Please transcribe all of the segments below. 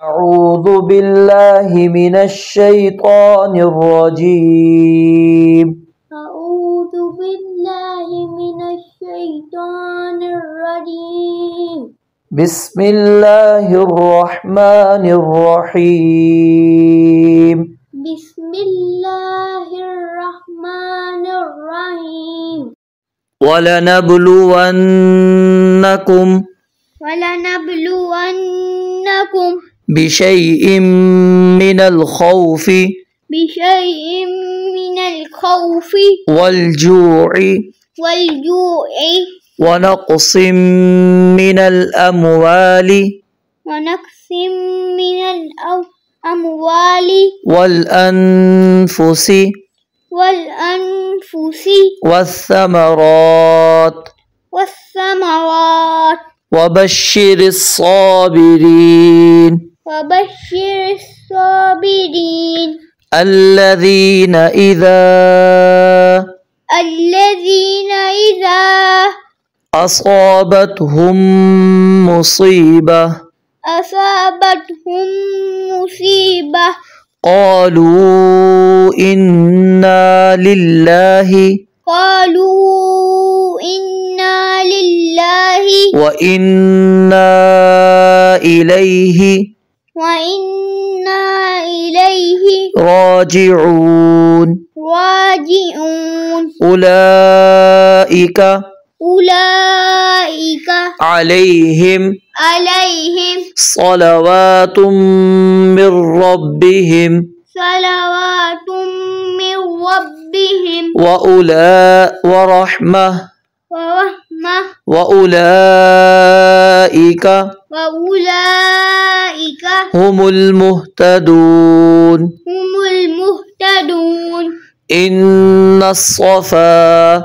أعوذ بالله من الشيطان الرجيم. أعوذ بالله من الشيطان الرجيم. بسم الله الرحمن الرحيم. بسم الله الرحمن الرحيم. ولنبلونكم بشيء من الخوف والجوع ونقص من الأموال والأنفس والثمرات وبشر الصابرين الذين إذا أصابتهم مصيبة قالوا إنا لله وإنا إليه راجعون أولئك عليهم صلوات من ربهم ورحمة وأولئك هم المهتدون. إن الصفا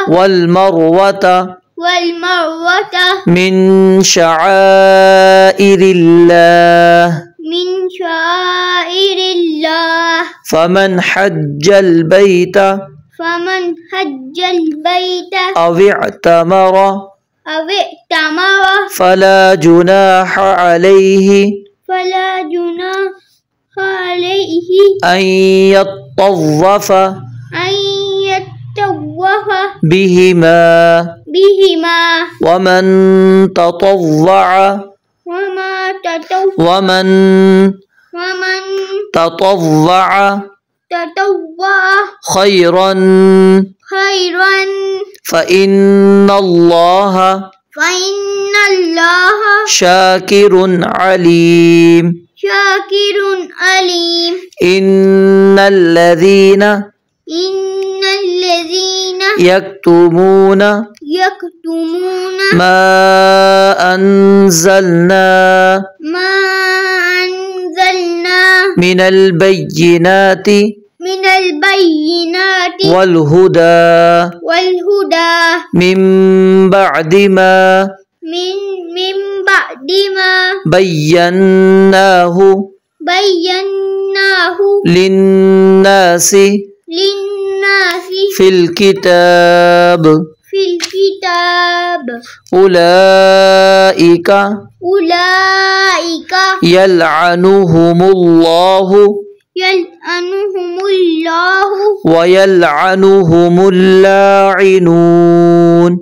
والمروة من شعائر الله فمن حج البيت أو اعتمر فلا جناح عليه أن يطوف بهما ومن تطوع خيرا فإن الله شاكر عليم. إن الذين يكتمون ما أنزلنا من البينات والهدى من بعد ما بيناه للناس في الكتاب أولئك يلعنهم الله ويلعنهم اللاعنون.